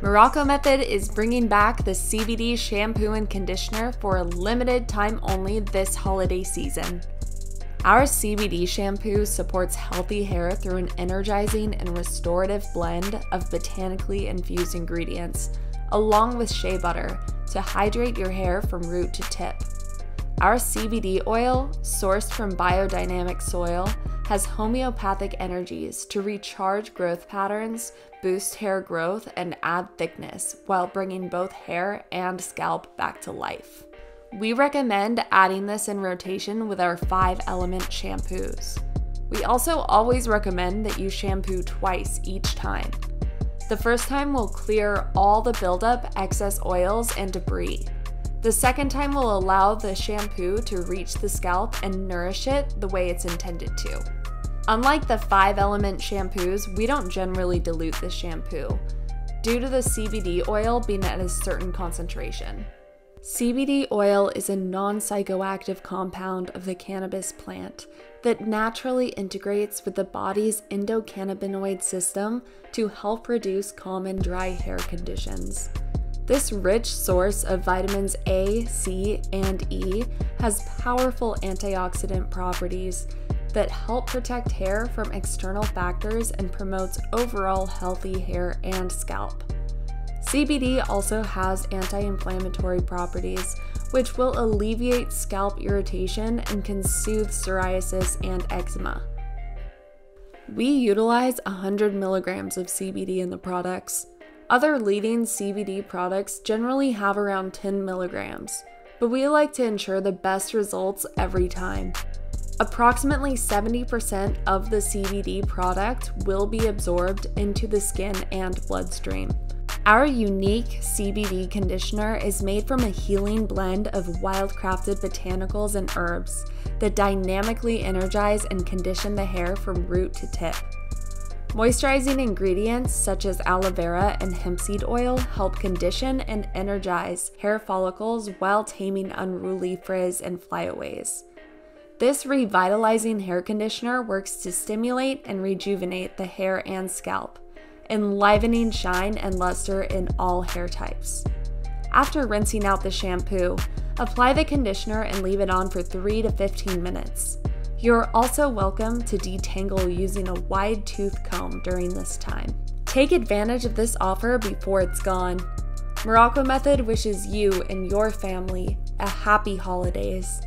Morrocco Method is bringing back the CBD shampoo and conditioner for a limited time only this holiday season. Our CBD shampoo supports healthy hair through an energizing and restorative blend of botanically infused ingredients, along with shea butter, to hydrate your hair from root to tip. Our CBD oil, sourced from biodynamic soil, has homeopathic energies to recharge growth patterns, boost hair growth, and add thickness while bringing both hair and scalp back to life. We recommend adding this in rotation with our 5-element shampoos. We also always recommend that you shampoo twice each time. The first time will clear all the buildup, excess oils, and debris. The second time will allow the shampoo to reach the scalp and nourish it the way it's intended to. Unlike the 5-element shampoos, we don't generally dilute the shampoo, due to the CBD oil being at a certain concentration. CBD oil is a non-psychoactive compound of the cannabis plant that naturally integrates with the body's endocannabinoid system to help reduce common dry hair conditions. This rich source of vitamins A, C, and E has powerful antioxidant properties that help protect hair from external factors and promotes overall healthy hair and scalp. CBD also has anti-inflammatory properties, which will alleviate scalp irritation and can soothe psoriasis and eczema. We utilize 100 milligrams of CBD in the products. Other leading CBD products generally have around 10 milligrams, but we like to ensure the best results every time. Approximately 70% of the CBD product will be absorbed into the skin and bloodstream. Our unique CBD conditioner is made from a healing blend of wildcrafted botanicals and herbs that dynamically energize and condition the hair from root to tip. Moisturizing ingredients such as aloe vera and hemp seed oil help condition and energize hair follicles while taming unruly frizz and flyaways. This revitalizing hair conditioner works to stimulate and rejuvenate the hair and scalp, enlivening shine and luster in all hair types. After rinsing out the shampoo, apply the conditioner and leave it on for 3 to 15 minutes. You're also welcome to detangle using a wide tooth comb during this time. Take advantage of this offer before it's gone. Morrocco Method wishes you and your family a happy holidays.